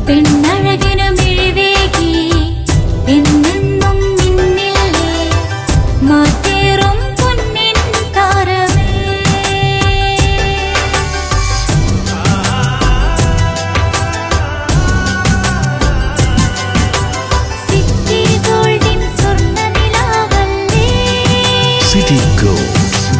City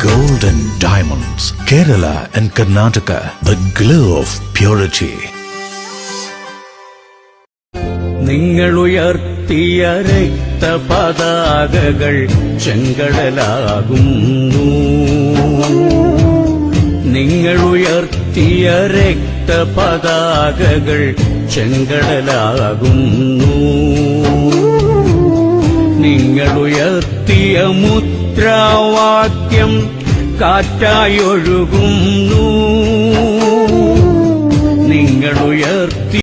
Gold and Diamonds, Kerala and Karnataka, the glow of purity. നിങ്ങളുയർത്തിയ രക്തപതാകകൾ ചെങ്കടലാകുന്നു. നിങ്ങളുയർത്തിയ രക്തപതാകകൾ ചെങ്കടലാകുന്നു. നിങ്ങളുയർത്തിയ മുദ്രാവാക്യം കാറ്റായൊഴുകുന്നു. നിങ്ങളുയർത്തി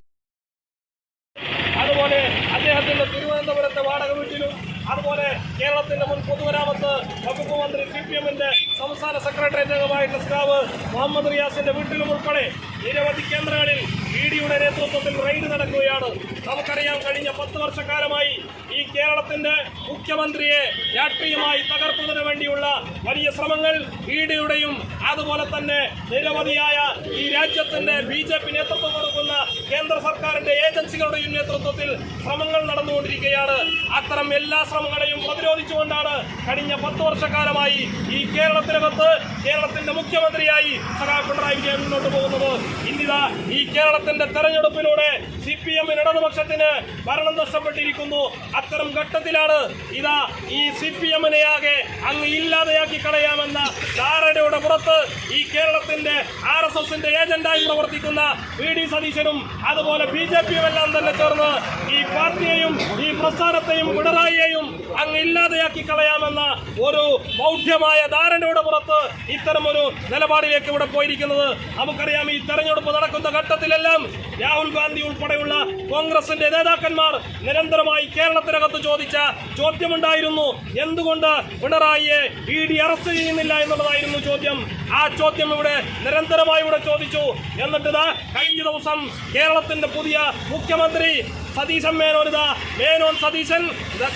അതുപോലെ അദ്ദേഹത്തിന്റെ തിരുവനന്തപുരത്തെ വാടക വീട്ടിലും അതുപോലെ കേരളത്തിന്റെ മുൻ പൊതുമരാമത്ത് വകുപ്പ് മന്ത്രി CPM-ന്റെ സംസ്ഥാന സെക്രട്ടേറിയറ്റ് അംഗമായിട്ടുള്ള സ്റ്റാവ് മുഹമ്മദ് റിയാസിന്റെ വീട്ടിലും ഉൾപ്പെടെ നിരവധി കേന്ദ്രങ്ങളിൽ ED-യുടെ നേതൃത്വത്തിൽ റെയ്ഡ് നടക്കുകയാണ്. നമുക്കറിയാം, കഴിഞ്ഞ 10 വർഷക്കാലമായി ഈ കേരളത്തിന്റെ മുഖ്യമന്ത്രിയെ രാഷ്ട്രീയമായി തകർക്കുന്നതിന് വേണ്ടിയുള്ള വലിയ ശ്രമങ്ങൾ ED-യുടെയും അതുപോലെ തന്നെ നിരവധിയായ ഈ രാജ്യത്തിന്റെ BJP നേതൃത്വം കൊടുക്കുന്ന കേന്ദ്ര സർക്കാരിന്റെ ഏജൻസികളുടെയും നേതൃത്വത്തിൽ ശ്രമങ്ങൾ നടന്നുകൊണ്ടിരിക്കുകയാണ്. അത്തരം എല്ലാ ശ്രമങ്ങളെയും പ്രതിരോധിച്ചുകൊണ്ടാണ് കഴിഞ്ഞ 10 വർഷക്കാലമായി ഈ കേരളത്തിനകത്ത് കേരളത്തിന്റെ മുഖ്യമന്ത്രിയായി പിണറായി വിജയൻ മുന്നോട്ട് പോകുന്നത്. ഇന്നിതാ ഈ കേരളത്തിന്റെ തെരഞ്ഞെടുപ്പിലൂടെ CPM-ന് ഇടതുപക്ഷത്തിന് ഭരണം നഷ്ടപ്പെട്ടിരിക്കുന്നു. അത്തരം ഘട്ടത്തിലാണ് ഇതാ ഈ CPM-നെ ആകെ അങ്ങ് ഇല്ലാതെയാക്കി കളയാമെന്ന ധാരണയുടെ പുറത്ത് ഈ കേരളത്തിന്റെ RSSന്റെ ഏജന്റായി പ്രവർത്തിക്കുന്ന VD സതീശനും അതുപോലെ BJP-യും എല്ലാം തന്നെ ചേർന്ന് ഈ പാർട്ടിയെയും ഈ പ്രസ്ഥാനത്തെയും പിണറായിയെയും അങ്ങ് ഇല്ലാതെയാക്കി കളയാമെന്ന ഒരു ബൗഢ്യമായ ധാരണയുടെ പുറത്ത് ഇത്തരമൊരു നിലപാടിലേക്ക് ഇവിടെ പോയിരിക്കുന്നത്. നമുക്കറിയാം, ഈ തെരഞ്ഞെടുപ്പ് നടക്കുന്ന ഘട്ടത്തിലെല്ലാം രാഹുൽ ഗാന്ധി ഉൾപ്പെടെയുള്ള കോൺഗ്രസിന്റെ നേതാക്കന്മാർ നിരന്തരമായി കേരളത്തിനകത്ത് ചോദിച്ച ചോദ്യമുണ്ടായിരുന്നു. എന്തുകൊണ്ട് പിണറായിയെ ED അറസ്റ്റ് ചെയ്യുന്നില്ല എന്നുള്ളതായിരുന്നു ചോദ്യം. ആ ചോദ്യം ഇവിടെ നിരന്തരമായി ഇവിടെ ചോദിച്ചു. എന്നിട്ട് കഴിഞ്ഞ ദിവസം കേരളത്തിന്റെ പുതിയ മുഖ്യമന്ത്രി സതീശൻ മേനോൻ സതീശൻ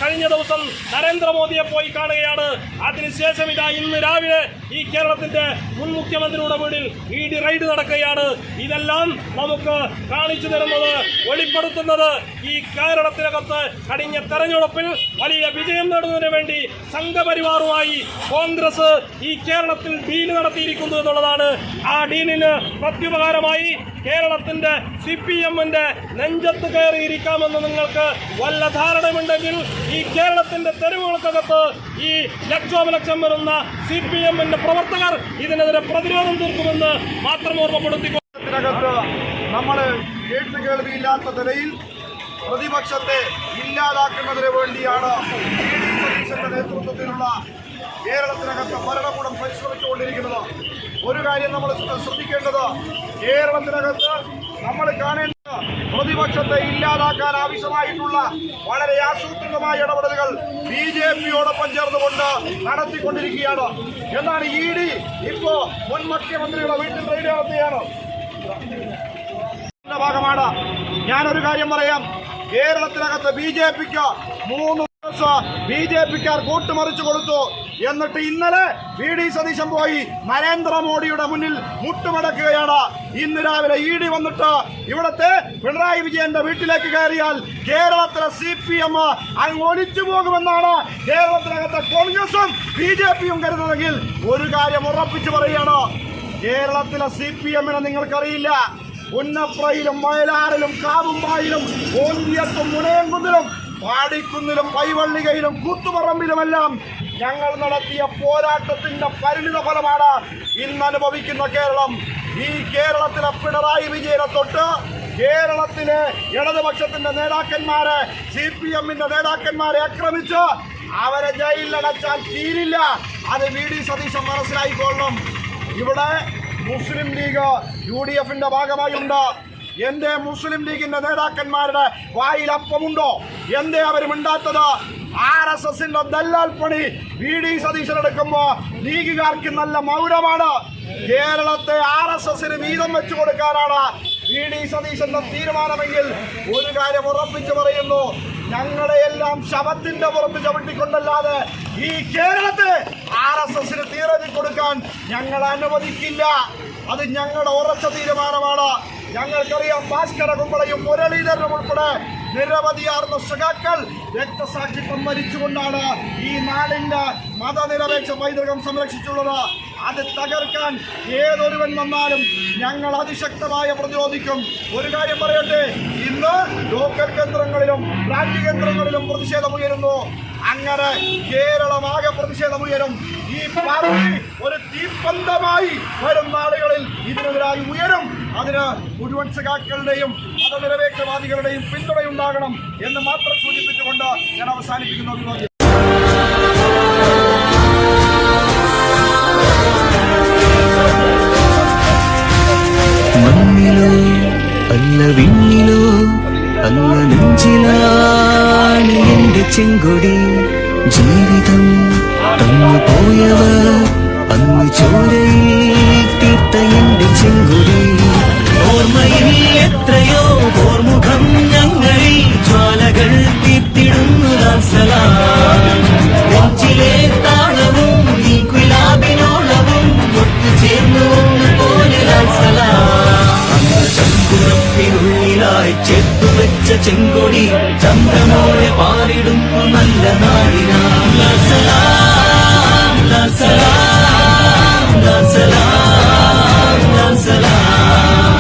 കഴിഞ്ഞ ദിവസം നരേന്ദ്രമോദിയെ പോയി കാണുകയാണ്. അതിനുശേഷം ഇന്ന് രാവിലെ ഈ കേരളത്തിന്റെ മുൻ മുഖ്യമന്ത്രിയുടെ വീട്ടിൽ ED റെയ്ഡ് നടക്കുകയാണ്. ഇതെല്ലാം നമുക്ക് കാണിച്ചു തരുന്നത്, വെളിപ്പെടുത്തുന്നത് ഈ കേരളത്തിനകത്ത് കഴിഞ്ഞ തെരഞ്ഞെടുപ്പിൽ വലിയ വിജയം നേടുന്നതിന് വേണ്ടി സംഘപരിവാറുമായി കോൺഗ്രസ് ഈ കേരളത്തിൽ ഡീൽ നടത്തിയിരിക്കുന്നു എന്നുള്ളതാണ്. ആ ഡീലിന് പ്രത്യുപകാരമായി കേരളത്തിന്റെ CPM-ന്റെ നെഞ്ചത്ത് കയറിയിരിക്കാമെന്ന് നിങ്ങൾക്ക് വല്ല ധാരണയുണ്ടെങ്കിൽ ഈ കേരളത്തിന്റെ തെരുവുകൾക്കകത്ത് ഈ ലക്ഷോപലക്ഷം വരുന്ന CPM-ന്റെ പ്രവർത്തകർ ഇതിനെതിരെ പ്രതിരോധം തീർക്കുമെന്ന് മാത്രം ഓർമ്മപ്പെടുത്തി. നമ്മൾ കേട്ടുകേൾവിയില്ലാത്ത നിലയിൽ പ്രതിപക്ഷത്തെ ഇല്ലാതാക്കുന്നതിന് വേണ്ടിയാണ് VD സതീശന്റെ നേതൃത്വത്തിലുള്ള കേരളത്തിനകത്ത് ഭരണകൂടം പരിശ്രമിച്ചുകൊണ്ടിരിക്കുന്നത്. ഒരു കാര്യം നമ്മൾ ശ്രദ്ധിക്കേണ്ടത്, കേരളത്തിനകത്ത് നമ്മൾ കാണേണ്ടത് പ്രതിപക്ഷത്തെ ഇല്ലാതാക്കാൻ ആവശ്യമായിട്ടുള്ള വളരെ ആസൂത്രിതമായ ഇടപെടലുകൾ BJP-യോടൊപ്പം ചേർന്നുകൊണ്ട് നടത്തിക്കൊണ്ടിരിക്കുകയാണ്. എന്നാണ് ED ഇപ്പോ മുൻ മുഖ്യമന്ത്രിയുടെ വീട്ടിൽ റെയ്ഡ് നടത്തുകയാണ്. ഭാഗമാണ്. ഞാനൊരു കാര്യം പറയാം, കേരളത്തിനകത്ത് BJP-ക്ക് 3 BJP-ക്കാർ കൂട്ടുമറിച്ചു കൊടുത്തു. എന്നിട്ട് ഇന്നലെ VD സതീശൻ പോയി നരേന്ദ്രമോദിയുടെ മുന്നിൽ മുട്ടുമടക്കുകയാണ്. ഇന്ന് രാവിലെ ED വന്നിട്ട് ഇവിടത്തെ പിണറായി വിജയന്റെ വീട്ടിലേക്ക് കയറിയാൽ കേരളത്തിലെ CPM അങ്ങ് ഒലിച്ചു പോകുമെന്നാണ് കേരളത്തിനകത്തെ കോൺഗ്രസും BJP-യും കരുതുന്നതെങ്കിൽ ഒരു കാര്യം ഉറപ്പിച്ചു പറയുകയാണ്, കേരളത്തിലെ CPM-നെ നിങ്ങൾക്കറിയില്ല. പുന്നപ്രയിലും വയലാറിലും കാവുമ്പായിലും ഓന്തിയത്തും മുനയംകുന്നിലും പാടിക്കുന്നിലും പൈവള്ളികയിലും കൂത്തുപറമ്പിലുമെല്ലാം ഞങ്ങൾ നടത്തിയ പോരാട്ടത്തിന്റെ പരിണിത ഫലമാണ് ഇന്ന് അനുഭവിക്കുന്ന കേരളം. ഈ കേരളത്തിലെ പിണറായി വിജയനെ തൊട്ട് കേരളത്തിലെ ഇടതുപക്ഷത്തിന്റെ നേതാക്കന്മാരെ, CPM-ന്റെ നേതാക്കന്മാരെ ആക്രമിച്ച് അവരെ ജയിലിലടച്ചാൽ തീരില്ല. അത് VD സതീശൻ മനസ്സിലായിക്കൊള്ളണം. ഇവിടെ മുസ്ലിം ലീഗ് UDF-ന്റെ ഭാഗമായുണ്ട്. എന്തേ മുസ്ലിം ലീഗിന്റെ നേതാക്കന്മാരുടെ വായിൽ അപ്പമുണ്ടോ? എന്തേ അവർ മിണ്ടാത്തത്? RSSന്റെ ദല്ലാൽ പണി VD സതീശൻ എടുക്കുമ്പോ ലീഗുകാർക്ക് നല്ല മൗനമാണ്. കേരളത്തെ RSSന് വീതം വെച്ചു കൊടുക്കാനാണ് VD സതീശന്റെ തീരുമാനമെങ്കിൽ ഒരു കാര്യം ഉറപ്പിച്ചു പറയുന്നു, ഞങ്ങളെയെല്ലാം ശവത്തിന്റെ പുറത്ത് ചവിട്ടിക്കൊണ്ടല്ലാതെ ഈ കേരളത്തെ RSSന് തീരെഴുതി കൊടുക്കാൻ ഞങ്ങൾ അനുവദിക്കില്ല. അത് ഞങ്ങളുടെ ഉറച്ച തീരുമാനമാണ്. ഞങ്ങൾക്കറിയാം, ഭാസ്കര കുമ്പളയും മുരളീധരനും ഉൾപ്പെടെ നിരവധിയാർന്ന സഖാക്കൾ രക്തസാക്ഷിത്വം മരിച്ചുകൊണ്ടാണ് ഈ നാടിന്റെ മതനിരപേക്ഷ പൈതൃകം സംരക്ഷിച്ചുള്ളത്. അത് തകർക്കാൻ ഏതൊരുവൻ വന്നാലും ഞങ്ങൾ അതിശക്തമായ പ്രതിരോധിക്കും. ഒരു കാര്യം പറയട്ടെ, ഇന്ന് ലോക്കൽ കേന്ദ്രങ്ങളിലും ബ്രാഞ്ച് കേന്ദ്രങ്ങളിലും പ്രതിഷേധമുയരുന്നു. അങ്ങനെ കേരളമാകെ പ്രതിഷേധമുയരും. ഈ പാർട്ടി ഒരു തീപ്പന്തമായി വരും നാളുകളിൽ ഇതിനെതിരായി ഉയരും. അതിന് മുഴുവൻ സഖാക്കളുടെയും മതനിരപേക്ഷവാദികളുടെയും പിന്തുണയുണ്ടാകണം എന്ന് മാത്രം സൂചിപ്പിച്ചുകൊണ്ട് ഞാൻ അവസാനിപ്പിക്കുന്നു. മണ്ണിലോ അല്ല വിണ്ണിലോ അല്ല നെഞ്ചിലാണ് എന്റെ ചെങ്കൊടി. ജീവിതം തന്നു പോയവർ അന്ന് ചോരയിൽ തീർത്ത എന്റെ ചെങ്കൊടി. ഓർമ്മയിൽ എത്രയോ ഓർമുഖം ഞങ്ങളിൽ ജ്വാലകൾ തീർത്തിടുന്നു. നെഞ്ചിലെ താളവും ഈ ഗുലാബിനോളവും ഒത്തുചേർന്നു പോലെ ചങ്കുറപ്പിനുള്ളിലായി ചേർത്തുവെച്ച ചെങ്കൊടി ചന്ദ്രമോളെ പാറിടുന്നു നല്ല നാടിനാ. സലാം സലാം സലാം സലാം സലാം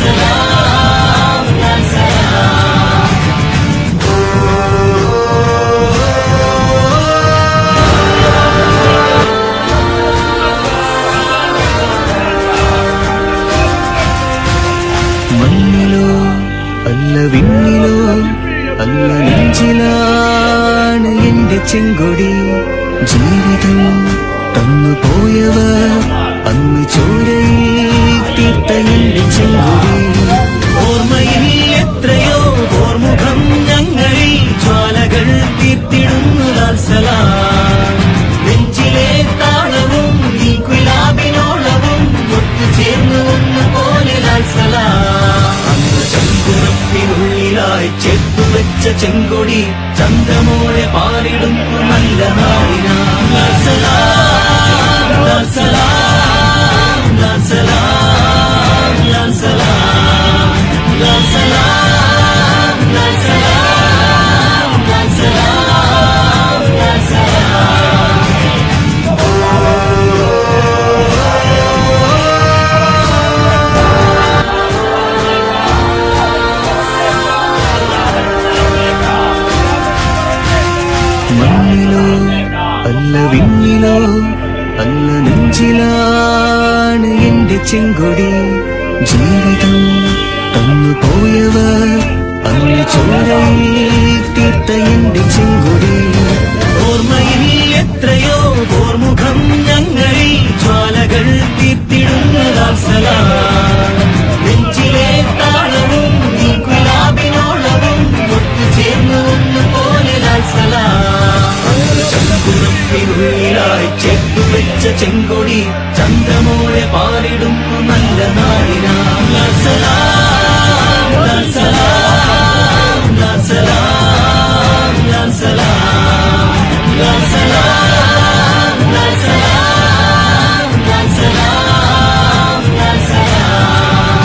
സലാം സലാം. മണ്ണിലോ അല്ല വിണ്ണിലോ അല്ല നെഞ്ചിലാണ് എന്റെ ചെങ്കൊടി. ജീവിതം തന്നു പോയവർ അന്ന് ചോരയിൽ തീർത്ത എന്റെ ചെങ്കൊടി. ഓർമ്മയിൽ എത്രയോ ഓർമുഖം ഞങ്ങളിൽ ജ്വാലകൾ തീർത്തിടുന്നു. നെഞ്ചിലെ താളവും ഈ ഗുലാബിനോളവും ഒത്തുചേർന്നു ഒന്നുപോലെ ചങ്കുറപ്പിനുള്ളിലായി ചേർത്തുവെച്ച ചെങ്കൊടി ചന്ദ്രമോളെ പാറിടുന്നു നല്ല നാടിനാ. സലാം സലാം സലാം സലാം സലാം സലാം സലാം. മണ്ണിലോ അല്ല വിണ്ണിലോ അല്ല നെഞ്ചിലാണ് എന്റെ ചെങ്കൊടി. ജീവിതം തന്നു പോയവർ അന്ന് ചോരയിൽ തീർത്ത എന്റെ ചെങ്കൊടി. ഓർമ്മയിൽ എത്രയോ ഓർമുഖം ഞങ്ങളിൽ ജ്വാലകൾ തീർത്തിടുന്നു. നെഞ്ചിലെ താളവും ഈ ഗുലാബിനോളവും ഒത്തുചേർന്നു ഒന്നുപോലെ ചങ്കുറപ്പിനുള്ളിലായി ചേർത്തുവെച്ച ചെങ്കൊടി ചന്ദ്രമോളെ പാറിടുന്നു നല്ല നാടിനാ. സലാം സലാം സലാം സലാം സലാം സലാം സലാം.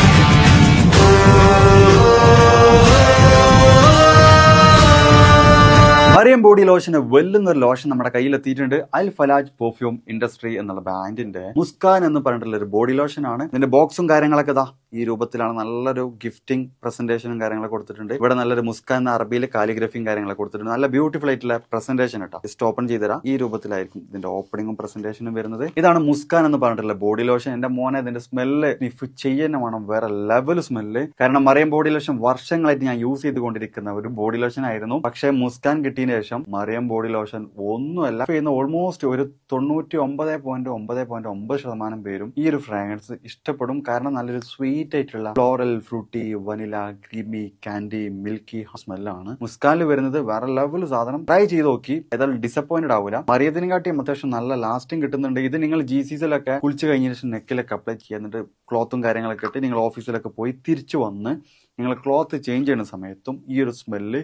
മറിയം ബോഡി ലോഷന് വെല്ലുന്ന ഒരു ലോഷൻ നമ്മുടെ കയ്യിലെത്തിയിട്ടുണ്ട്. അൽ ഫലാജ് പെർഫ്യൂം ഇൻഡസ്ട്രി എന്നുള്ള ബ്രാൻഡിന്റെ മുസ്കാൻ എന്ന് പറഞ്ഞിട്ടുള്ള ഒരു ബോഡി ലോഷൻ ആണ്. ഇതിന്റെ ബോക്സും കാര്യങ്ങളൊക്കെ ഇതാ ഈ രൂപത്തിലാണ്. നല്ലൊരു ഗിഫ്റ്റിംഗ് പ്രസന്റേഷനും കാര്യങ്ങളൊക്കെ കൊടുത്തിട്ടുണ്ട്. ഇവിടെ നല്ലൊരു മുസ്കാൻ എന്ന അറബിയിൽ കാലിഗ്രഫിയും കാര്യങ്ങളൊക്കെ കൊടുത്തിട്ടുണ്ട്. നല്ല ബ്യൂട്ടിഫുൾ ആയിട്ടുള്ള പ്രസന്റേഷൻ കേട്ടോ. ജസ്റ്റ് ഓപ്പൺ ചെയ്തുതരാം. ഈ രൂപത്തിലായിരിക്കും ഇതിന്റെ ഓപ്പണിങ്ങും പ്രസന്റേഷനും വരുന്നത്. ഇതാണ് മുസ്കാൻ എന്ന് പറഞ്ഞിട്ടുള്ള ബോഡി ലോഷൻ. എന്റെ മോനെ ഇതിന്റെ സ്മെല്ല് സ്നിഫ് ചെയ്യുന്ന വേണം, വേറെ ലെവൽ സ്മെല്ല്. കാരണം മറിയം ബോഡി ലോഷൻ വർഷങ്ങളായിട്ട് ഞാൻ യൂസ് ചെയ്തുകൊണ്ടിരിക്കുന്ന ഒരു ബോഡി ലോഷൻ ആയിരുന്നു. പക്ഷേ മുസ്കാൻ കിട്ടിയതിനു ശേഷം മറിയം ബോഡി ലോഷൻ ഒന്നുമല്ല. ചെയ്യുന്ന ഓൾമോസ്റ്റ് ഒരു 99.9% പേരും ഈ ഒരു ഫ്രാഗ്രൻസ് ഇഷ്ടപ്പെടും. കാരണം നല്ലൊരു സ്വീറ്റ് ആയിട്ടുള്ള floral, fruity, vanilla, creamy, candy, milky സ്മെല്ലാണ് മുസ്കാനിൽ വരുന്നത്. വേറെ ലെവൽ സാധനം. ട്രൈ ചെയ്ത് നോക്കി, ഏതായാലും ഡിസപ്പോയിന്റഡ് ആവില്ല. മറിയത്തിനെക്കാട്ടിയും അത്യാവശ്യം നല്ല ലാസ്റ്റിംഗ് കിട്ടുന്നുണ്ട്. ഇത് നിങ്ങൾ GCCയിലൊക്കെ കുളിച്ച് കഴിഞ്ഞ ശേഷം നെക്കിലൊക്കെ അപ്ലൈ ചെയ്യുക, എന്നിട്ട് ക്ലോത്തും കാര്യങ്ങളൊക്കെ ഇട്ട് നിങ്ങൾ ഓഫീസിലൊക്കെ പോയി തിരിച്ചു വന്ന് നിങ്ങൾ ക്ലോത്ത് ചേഞ്ച് ചെയ്യുന്ന സമയത്തും ഈ ഒരു സ്മെല്ല്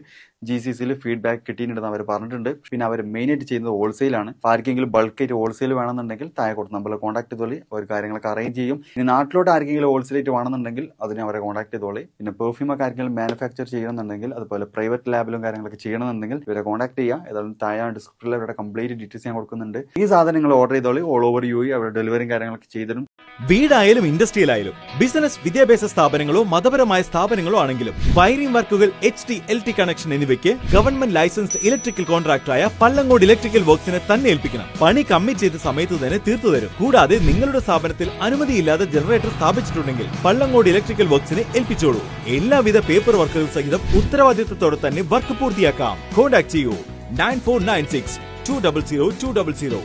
GCCയിൽ ഫീഡ്ബാക്ക് കിട്ടിയിട്ടുണ്ടെന്ന് അവർ പറഞ്ഞിട്ടുണ്ട്. പിന്നെ അവർ മെയിനായിട്ട് ചെയ്യുന്നത് ഹോൾസെയിലാണ്. ആർക്കെങ്കിലും ബൾക്കായിട്ട് ഹോൾസെയിൽ വേണമെന്നുണ്ടെങ്കിൽ താഴെ കൊടുത്ത് നമ്മളെ കോൺടാക്ട് ചെയ്തോളി, അവർ കാര്യങ്ങളൊക്കെ അറേഞ്ച് ചെയ്യും. ഇനി നാട്ടിലോട്ട് ആർക്കെങ്കിലും ഹോൾസെയിലായിട്ട് വേണമെന്നുണ്ടെങ്കിൽ അതിനെ അവരെ കോൺടാക്ട് ചെയ്തോളി. പിന്നെ പെർഫ്യൂമൊക്കെ ആർക്കെങ്കിലും മാനുഫാക്ചർ ചെയ്യണമെന്നുണ്ടെങ്കിൽ, അതുപോലെ പ്രൈവറ്റ് ലാബിലും കാര്യങ്ങളൊക്കെ ചെയ്യണമെന്നുണ്ടെങ്കിൽ ഇവരെ കോൺടാക്ട് ചെയ്യുക. ഏതായാലും താഴെ ഡിസ്ക്രിപ്ഷനിൽ അവരുടെ കംപ്ലീറ്റ് ഡീറ്റെയിൽസ് ഞാൻ കൊടുക്കുന്നുണ്ട്. ഈ സാധനം നിങ്ങൾ ഓർഡർ ചെയ്തോളി. ഓൾ ഓവർ UAE അവരുടെ ഡെലിവറിയും കാര്യങ്ങളൊക്കെ ചെയ്തിരും. വീടായാലും ഇൻഡസ്ട്രിയിലായാലും ബിസിനസ്, വിദ്യാഭ്യാസ സ്ഥാപനങ്ങളോ മതപരമായ സ്ഥാപനങ്ങളോ ആണെങ്കിലും വയറിംഗ് വർക്കുകൾ, HT, LT കണക്ഷൻ എന്നിവയ്ക്ക് ഗവൺമെന്റ് ലൈസൻസ്ഡ് ഇലക്ട്രിക്കൽ കോൺട്രാക്ടറായ പള്ളങ്ങോട് ഇലക്ട്രിക്കൽ വർക്സിനെ തന്നെ ഏൽപ്പിക്കണം. പണി കമ്മിറ്റ് ചെയ്ത സമയത്ത് തന്നെ തീർത്തു തരും. കൂടാതെ നിങ്ങളുടെ സ്ഥാപനത്തിൽ അനുമതിയില്ലാതെ ജനറേറ്റർ സ്ഥാപിച്ചിട്ടുണ്ടെങ്കിൽ പള്ളങ്ങോട് ഇലക്ട്രിക്കൽ വർക്സിനെ ഏൽപ്പിച്ചോളൂ. എല്ലാവിധ പേപ്പർ വർക്കുകൾ സഹിതം ഉത്തരവാദിത്തത്തോടെ തന്നെ വർക്ക് പൂർത്തിയാക്കാം. കോൺടാക്ട് ചെയ്യൂ 9496 200 200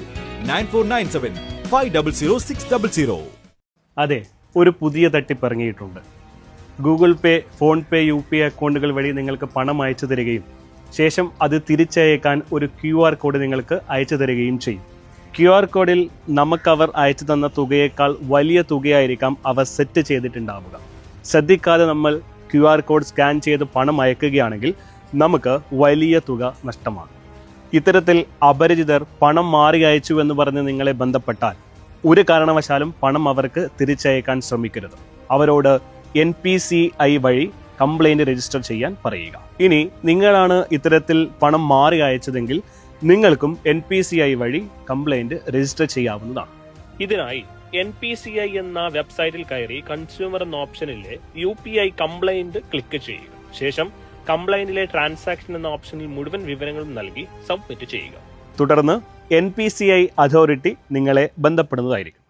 9497 500 600. അതെ, ഒരു പുതിയ തട്ടിപ്പ് ഇറങ്ങിയിട്ടുണ്ട്. ഗൂഗിൾ പേ, ഫോൺ പേ, UPI അക്കൗണ്ടുകൾ വഴി നിങ്ങൾക്ക് പണം അയച്ചു തരികയും ശേഷം അത് തിരിച്ചയക്കാൻ ഒരു QR കോഡ് നിങ്ങൾക്ക് അയച്ചു തരികയും ചെയ്യും. QR കോഡിൽ നമുക്കവർ അയച്ചു തന്ന തുകയേക്കാൾ വലിയ തുകയായിരിക്കാം അവർ സെറ്റ് ചെയ്തിട്ടുണ്ടാവുക. ശ്രദ്ധിക്കാതെ നമ്മൾ QR കോഡ് സ്കാൻ ചെയ്ത് പണം അയക്കുകയാണെങ്കിൽ നമുക്ക് വലിയ തുക നഷ്ടമാണ്. ഇത്തരത്തിൽ അപരിചിതർ പണം മാറി അയച്ചു എന്ന് പറഞ്ഞ് നിങ്ങളെ ബന്ധപ്പെട്ടാൽ ഒരു കാരണവശാലും പണം അവർക്ക് തിരിച്ചയക്കാൻ ശ്രമിക്കരുത്. അവരോട് NPCI വഴി കംപ്ലൈന്റ് രജിസ്റ്റർ ചെയ്യാൻ പറയുക. ഇനി നിങ്ങളാണ് ഇത്തരത്തിൽ പണം മാറി അയച്ചതെങ്കിൽ നിങ്ങൾക്കും NPCI വഴി കംപ്ലൈന്റ് രജിസ്റ്റർ ചെയ്യാവുന്നതാണ്. ഇതിനായി NPCI എന്ന വെബ്സൈറ്റിൽ കയറി കൺസ്യൂമർ എന്ന ഓപ്ഷനിലെ UPI കംപ്ലൈന്റ് ക്ലിക്ക് ചെയ്യുക. ശേഷം കംപ്ലൈന്റിലെ ട്രാൻസാക്ഷൻ എന്ന ഓപ്ഷനിൽ മുഴുവൻ വിവരങ്ങളും നൽകി സബ്മിറ്റ് ചെയ്യുക. തുടർന്ന് NPCI അതോറിറ്റി നിങ്ങളെ ബന്ധപ്പെടുന്നതായിരിക്കും.